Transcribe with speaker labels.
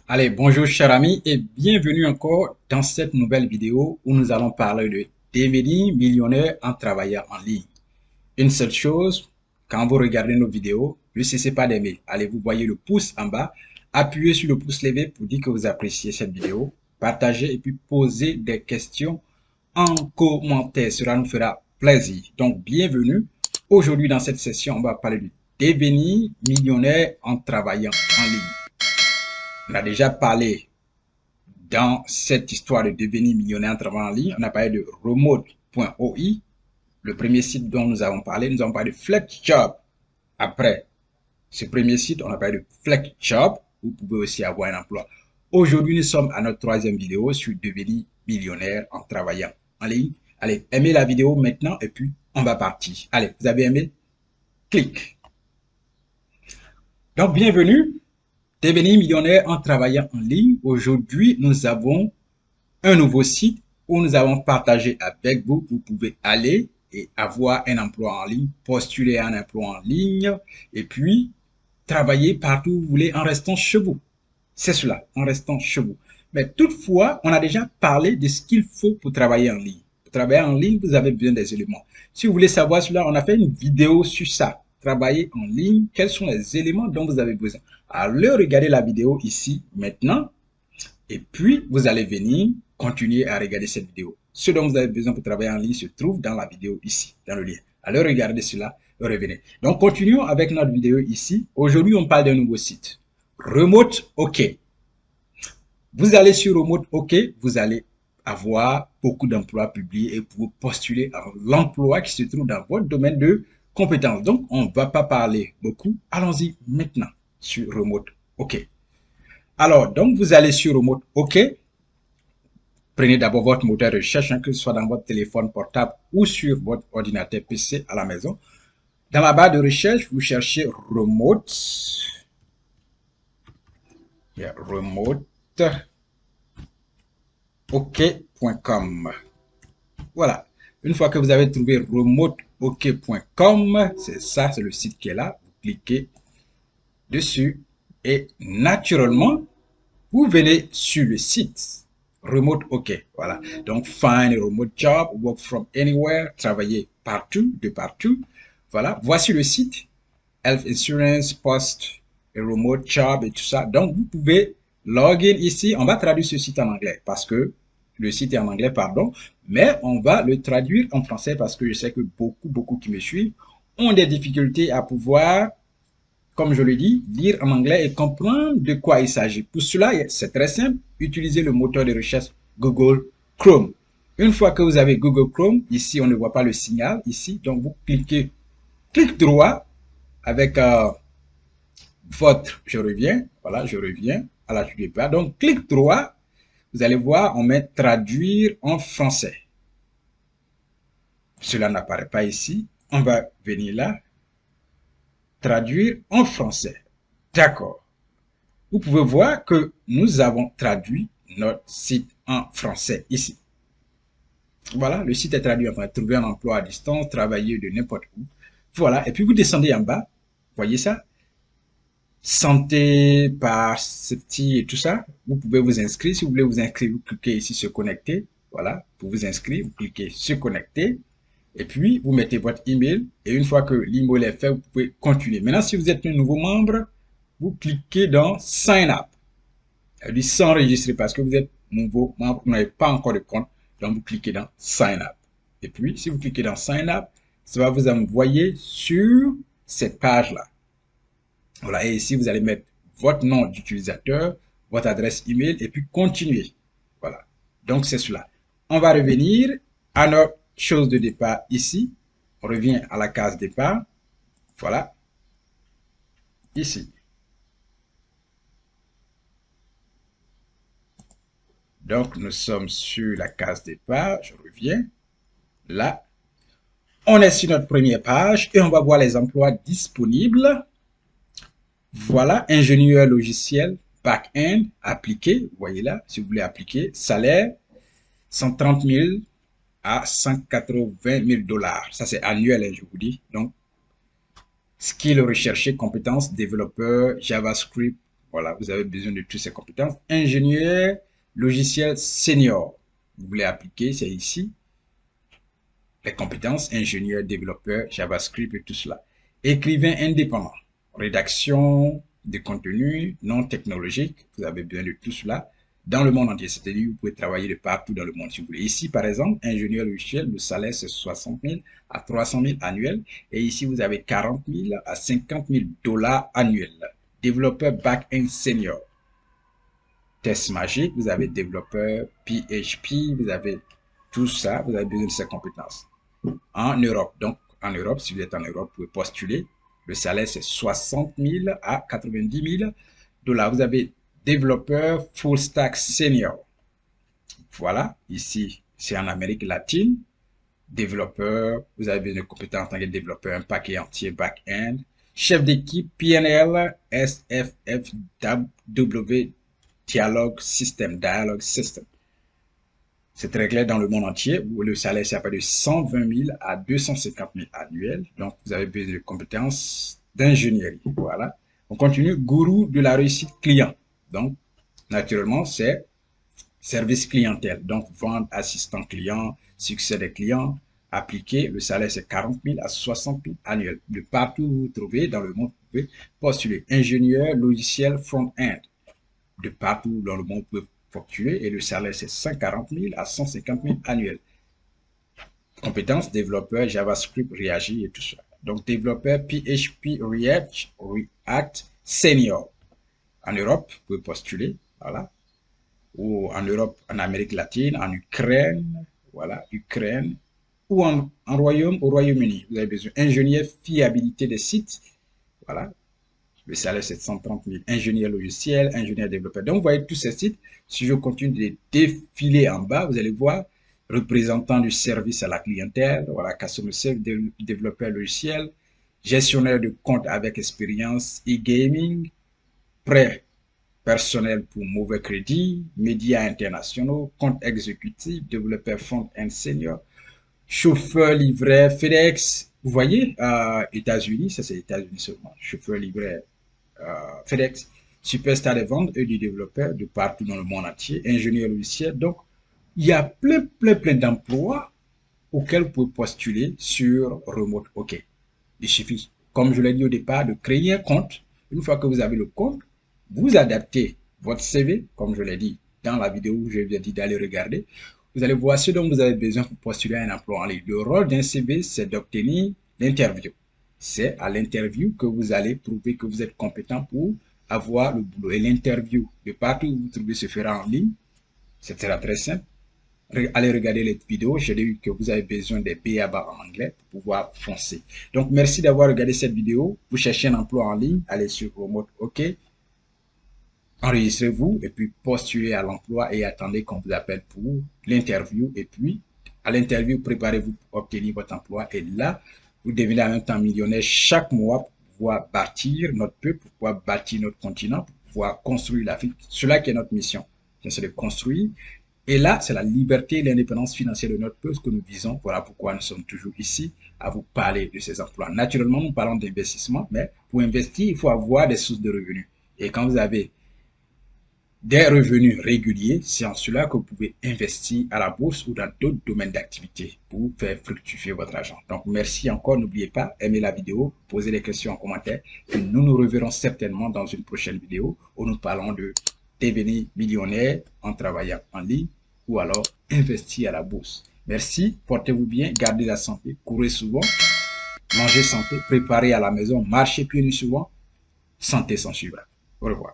Speaker 1: Allez, bonjour chers amis et bienvenue encore dans cette nouvelle vidéo où nous allons parler de devenir millionnaire en travaillant en ligne. Une seule chose, quand vous regardez nos vidéos, ne cessez pas d'aimer. Allez, vous voyez le pouce en bas, appuyez sur le pouce levé pour dire que vous appréciez cette vidéo, partagez et puis posez des questions en commentaire. Cela nous fera plaisir. Donc, bienvenue. Aujourd'hui, dans cette session, on va parler de devenir millionnaire en travaillant en ligne. On a déjà parlé dans cette histoire de devenir millionnaire en travaillant en ligne. On a parlé de remote.oi, le premier site dont nous avons parlé. Nous avons parlé de FlexJob. Après ce premier site, on a parlé de FlexJob. Vous pouvez aussi avoir un emploi. Aujourd'hui, nous sommes à notre troisième vidéo sur devenir millionnaire en travaillant en ligne. Allez, aimez la vidéo maintenant et puis on va partir. Allez, vous avez aimé? Clique. Donc, bienvenue. Devenir millionnaire en travaillant en ligne. Aujourd'hui, nous avons un nouveau site où nous avons partagé avec vous. Vous pouvez aller et avoir un emploi en ligne, postuler à un emploi en ligne et puis travailler partout où vous voulez en restant chez vous. C'est cela, en restant chez vous. Mais toutefois, on a déjà parlé de ce qu'il faut pour travailler en ligne. Pour travailler en ligne, vous avez besoin des éléments. Si vous voulez savoir cela, on a fait une vidéo sur ça. Travailler en ligne, quels sont les éléments dont vous avez besoin. Alors, regardez la vidéo ici, maintenant. Et puis, vous allez venir continuer à regarder cette vidéo. Ce dont vous avez besoin pour travailler en ligne se trouve dans la vidéo ici, dans le lien. Alors, regardez cela et revenez. Donc, continuons avec notre vidéo ici. Aujourd'hui, on parle d'un nouveau site. Remote OK. Vous allez sur Remote OK, vous allez avoir beaucoup d'emplois publiés et pour postuler à l'emploi qui se trouve dans votre domaine de compétences. Donc, on ne va pas parler beaucoup. Allons-y maintenant sur Remote OK. Alors, donc, vous allez sur Remote OK. Prenez d'abord votre moteur de recherche, que ce soit dans votre téléphone portable ou sur votre ordinateur PC à la maison. Dans la barre de recherche, vous cherchez Remote. Remote. OK.com. Voilà. Une fois que vous avez trouvé remoteok.com, c'est ça, c'est le site qui est là. Vous cliquez dessus et naturellement, vous venez sur le site. Remote OK. Voilà. Donc, find a remote job, work from anywhere, travailler partout, de partout. Voilà. Voici le site. Health Insurance, Post, a remote job et tout ça. Donc, vous pouvez login ici. On va traduire ce site en anglais parce que le site est en anglais, pardon. Mais on va le traduire en français parce que je sais que beaucoup qui me suivent ont des difficultés à pouvoir, comme je le dis, lire en anglais et comprendre de quoi il s'agit. Pour cela, c'est très simple. Utilisez le moteur de recherche Google Chrome. Une fois que vous avez Google Chrome, ici, on ne voit pas le signal, ici. Donc, vous cliquez, clic droit avec je reviens. Voilà, je reviens à la du départ. Donc, clic droit, vous allez voir, on met traduire en français. Cela n'apparaît pas ici. On va venir là, traduire en français. D'accord. Vous pouvez voir que nous avons traduit notre site en français ici. Voilà, le site est traduit en français. Trouver un emploi à distance, travailler de n'importe où. Voilà, et puis vous descendez en bas. Voyez ça? Santé, par safety et tout ça. Vous pouvez vous inscrire. Si vous voulez vous inscrire, vous cliquez ici se connecter. Voilà, pour vous inscrire, vous cliquez se connecter. Et puis, vous mettez votre email. Et une fois que l'email est fait, vous pouvez continuer. Maintenant, si vous êtes un nouveau membre, vous cliquez dans Sign Up. Elle dit s'enregistrer parce que vous êtes nouveau membre, vous n'avez pas encore de compte. Donc, vous cliquez dans Sign Up. Et puis, si vous cliquez dans Sign Up, ça va vous envoyer sur cette page-là. Voilà, et ici, vous allez mettre votre nom d'utilisateur, votre adresse email et puis continuer. Voilà, donc c'est cela. On va revenir à notre chose de départ ici. On revient à la case départ. Voilà, ici. Donc, nous sommes sur la case départ. Je reviens. Là, on est sur notre première page et on va voir les emplois disponibles. Voilà, ingénieur logiciel, back-end, appliqué. Vous voyez là, si vous voulez appliquer. Salaire, 130 000 à 180 000 dollars. Ça, c'est annuel, hein, je vous dis. Donc, skill recherché, compétences, développeur, JavaScript. Voilà, vous avez besoin de toutes ces compétences. Ingénieur logiciel senior. Vous voulez appliquer, c'est ici. Les compétences, ingénieur, développeur, JavaScript et tout cela. Écrivain indépendant. Rédaction de contenu non technologique. Vous avez besoin de tout cela dans le monde entier. C'est-à-dire, vous pouvez travailler de partout dans le monde si vous voulez. Ici, par exemple, ingénieur logiciel, le salaire, c'est 60 000 à 300 000 annuels. Et ici, vous avez 40 000 à 50 000 dollars annuels. Développeur back-end senior. Test magique, vous avez développeur PHP, vous avez tout ça, vous avez besoin de ces compétences. En Europe, donc en Europe, si vous êtes en Europe, vous pouvez postuler. Le salaire, c'est 60 000 à 90 000 dollars. Vous avez développeur full stack senior. Voilà, ici, c'est en Amérique latine. Développeur, vous avez besoin de compétences en tant que développeur, un paquet entier back-end. Chef d'équipe, PNL, SFFW, Dialogue System. C'est très clair dans le monde entier où le salaire c'est à partir de 120 000 à 250 000 annuels. Donc, vous avez besoin de compétences d'ingénierie. Voilà. On continue. Gourou de la réussite client. Donc, naturellement, c'est service clientèle. Donc, vente, assistant client, succès des clients. Appliqué, le salaire c'est 40 000 à 60 000 annuels. De partout où vous vous trouvez dans le monde, vous pouvez postuler. Ingénieur logiciel front-end. De partout dans le monde, vous pouvez postuler et le salaire c'est 140 000 à 150 000 annuels. Compétences, développeur, JavaScript, React et tout ça. Donc, développeur PHP, React Senior. En Europe, vous pouvez postuler, voilà. Ou en Europe, en Amérique latine, en Ukraine, voilà, Ukraine. Ou au Royaume-Uni. Vous avez besoin d'ingénieur fiabilité des sites, voilà. Le salaire, c'est 130 000. Ingénieur logiciel, ingénieur développeur. Donc, vous voyez tous ces sites. Si je continue de défiler en bas, vous allez voir représentant du service à la clientèle, voilà, customer service, développeur logiciel, gestionnaire de compte avec expérience, e-gaming, prêt personnel pour mauvais crédit, médias internationaux, compte exécutif, développeur front-end senior, chauffeur livreur FedEx. Vous voyez, États-Unis, ça c'est États-Unis seulement, chauffeur livreur FedEx, superstar des ventes et du développeur de partout dans le monde entier, ingénieur logiciel. Donc, il y a plein d'emplois auxquels vous pouvez postuler sur Remote OK. Il suffit, comme je l'ai dit au départ, de créer un compte. Une fois que vous avez le compte, vous adaptez votre CV, comme je l'ai dit dans la vidéo où je vous ai dit d'aller regarder. Vous allez voir ce dont vous avez besoin pour postuler à un emploi en ligne. Le rôle d'un CV, c'est d'obtenir l'interview. C'est à l'interview que vous allez prouver que vous êtes compétent pour avoir le boulot. Et l'interview, de partout où vous trouvez, se fera en ligne. C'est très simple. Allez regarder les vidéos. J'ai dit que vous avez besoin des BABA en anglais pour pouvoir foncer. Donc, merci d'avoir regardé cette vidéo. Vous cherchez un emploi en ligne, allez sur Remote OK. Enregistrez-vous et puis postulez à l'emploi et attendez qu'on vous appelle pour l'interview. Et puis, à l'interview, préparez-vous pour obtenir votre emploi. Et là, vous devenez en même temps millionnaire chaque mois pour pouvoir bâtir notre peuple, pour pouvoir bâtir notre continent, pour pouvoir construire l'Afrique. Cela qui est notre mission, c'est de construire. Et là, c'est la liberté et l'indépendance financière de notre peuple que nous visons. Voilà pourquoi nous sommes toujours ici à vous parler de ces emplois. Naturellement, nous parlons d'investissement, mais pour investir, il faut avoir des sources de revenus. Et quand vous avez des revenus réguliers, c'est en cela que vous pouvez investir à la bourse ou dans d'autres domaines d'activité pour faire fructifier votre argent. Donc, merci encore. N'oubliez pas, aimez la vidéo, posez des questions en commentaire. Et nous nous reverrons certainement dans une prochaine vidéo où nous parlons de devenir millionnaire en travaillant en ligne ou alors investir à la bourse. Merci, portez-vous bien, gardez la santé, courez souvent, mangez santé, préparez à la maison, marchez pieds nus souvent, santé s'en suivra. Au revoir.